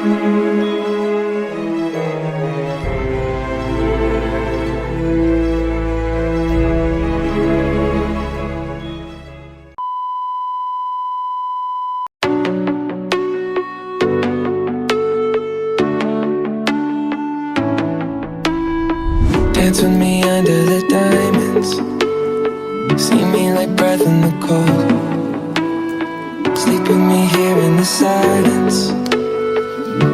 Dance with me under the diamonds. See me like breath in the cold. Sleep with me here in the silence.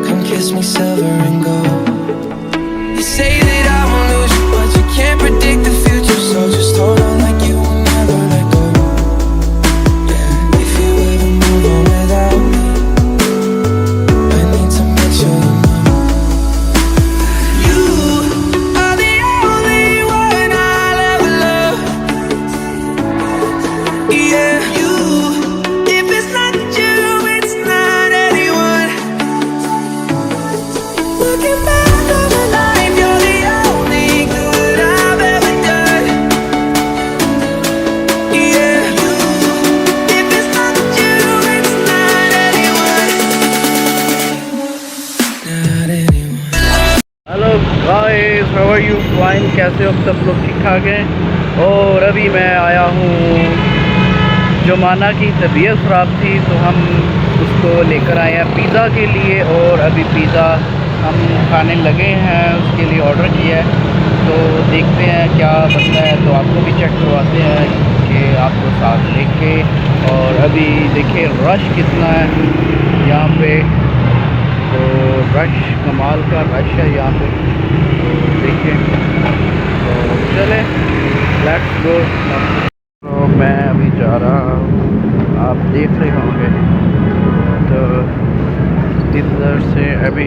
Come kiss me silver and gold. You say that I won't lose you, but you can't predict the future. So just hold on like you will never let go. Yeah, if you ever move on without me, I need to make sure you know. Yeah, you. If it's not you, it's not anyone. Looking back over life, you're the only good I've ever done. Yeah, you. If it's not you, it's not anyone. Not anyone. Hello guys, how are you? Fine, कैसे हो सब लोग? ठीक ठाक हैं। और अभी मैं आया हूँ, जमाना की तबीयत ख़राब थी तो हम उसको लेकर आए हैं पिज़्ज़ा के लिए। और अभी पिज़्ज़ा हम खाने लगे हैं, उसके लिए ऑर्डर किया है। तो देखते हैं क्या बनता है, तो आपको भी चेक करवाते हैं कि आपको साथ लेके। और अभी देखिए रश कितना है यहाँ पे, तो रश कमाल का रश है यहाँ पे। तो देखिए, तो चले लेट्स गो। तो मैं अभी जा रहा हूँ, आप देख रहे होंगे। तो इधर से अभी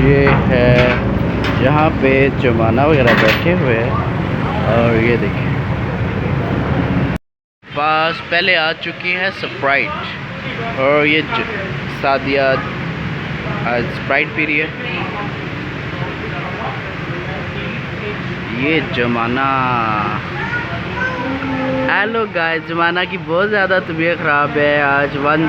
ये है जहाँ पे जमाना वगैरह बैठे हुए हैं। और ये देखिए पास पहले आ चुकी है स्प्राइट, और ये सादिया आज स्प्राइट पी रही है। ये जमाना, हेलो गाइस, जमाना की बहुत ज़्यादा तबीयत ख़राब है आज। 10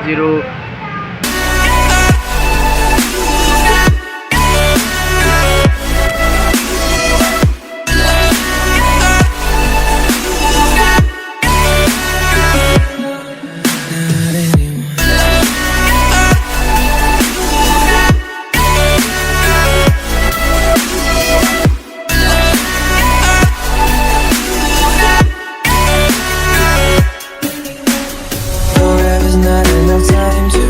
Not enough time to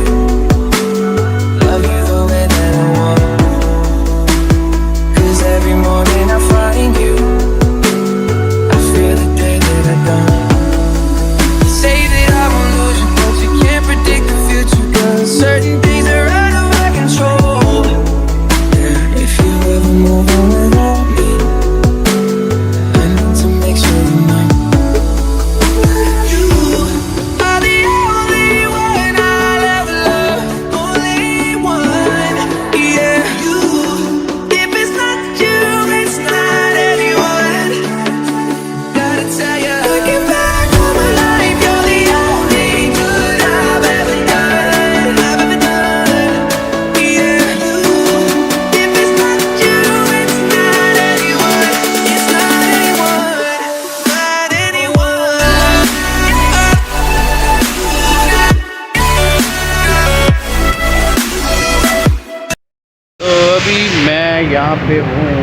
love you the way that I want. 'Cause every morning I find you, I feel the day that I don't. You say that I won't lose you, but you can't predict the future. 'Cause certain things are out of my control. Yeah, if you ever move on without me, I need to make sure you know. यहाँ पे हूँ,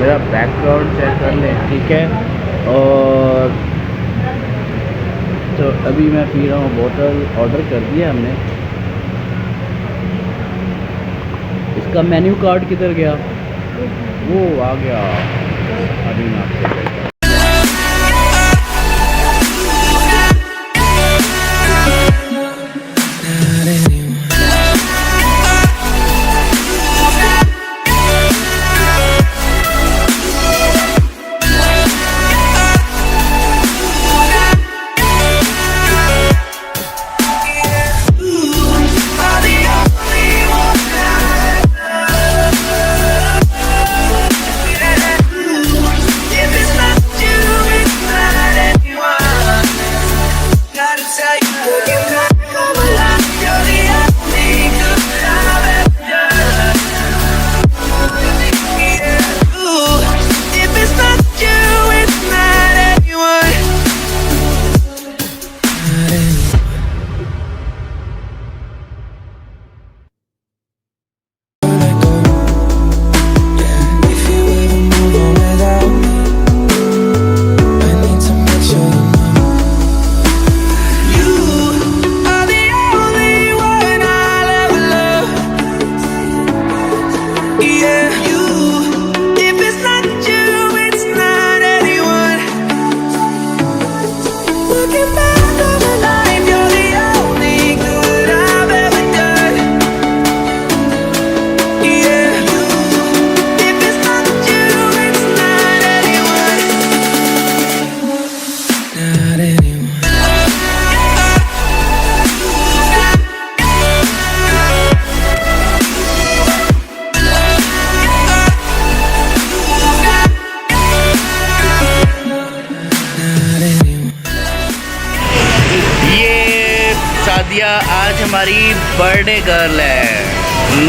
मेरा background check कर लें, ठीक है। और तो अभी मैं पी रहा हूँ, बोतल ऑर्डर कर दिया हमने। इसका मेन्यू कार्ड किधर गया? वो आ गया, अभी मैं आपसे If it's सादिया आज हमारी बर्थडे गर्ल है।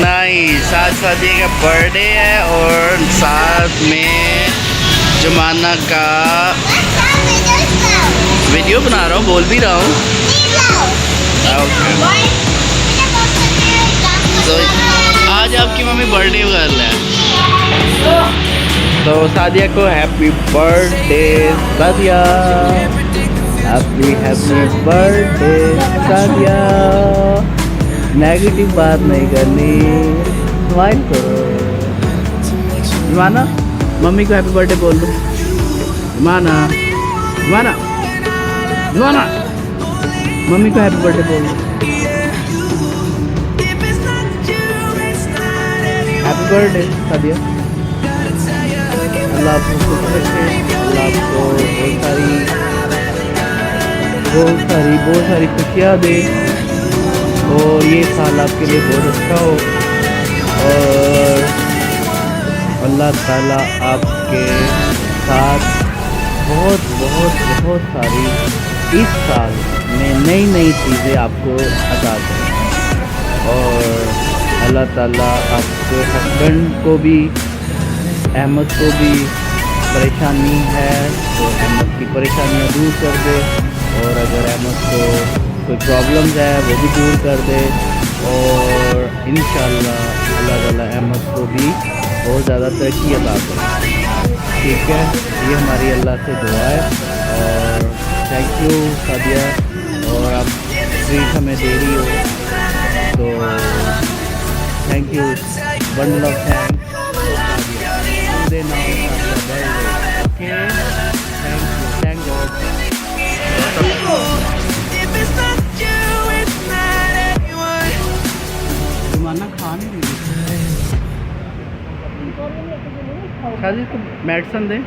नाइस, आज सादिया का बर्थडे है और साथ में जमाना का वीडियो बना रहा हूँ, बोल भी रहा हूँ। तो आज आपकी मम्मी बर्थडे गर्ल है, तो सादिया को happy birthday Sadia, happy birthday Sadia. Negative बात नहीं करनी, स्माइल करो। जमाना मम्मी को हैप्पी बर्थडे बोल दो। जमाना जमाना जमाना मम्मी को हैप्पी बर्थडे बोल दो। हैप्पी बर्थडे सादिया, अल्लाह आपको खुश रखे, अल्लाह आपको बहुत सारी खुशियाँ दे और ये साल आपके लिए बहुत अच्छा हो और अल्लाह ताला आपके साथ बहुत सारी इस साल में नई चीज़ें आपको अता करें और अल्लाह ताला आपके हस्बैंड को भी, अहमद को भी परेशानी है तो अहमद की परेशानियाँ दूर कर दे और अगर अहमद को कोई प्रॉब्लम्स है वो भी दूर कर दे और इंशाअल्लाह अल्लाह ताला अहमद को भी बहुत ज़्यादा तरक्की अता करे। ठीक है, ये हमारी अल्लाह से दुआ है और थैंक यू सादिया, और आप ट्रीट हमें दे रही हो तो thank you, bundle of thanks. Thank जमाना खा नहीं रही शादी तो मेडिसन दे।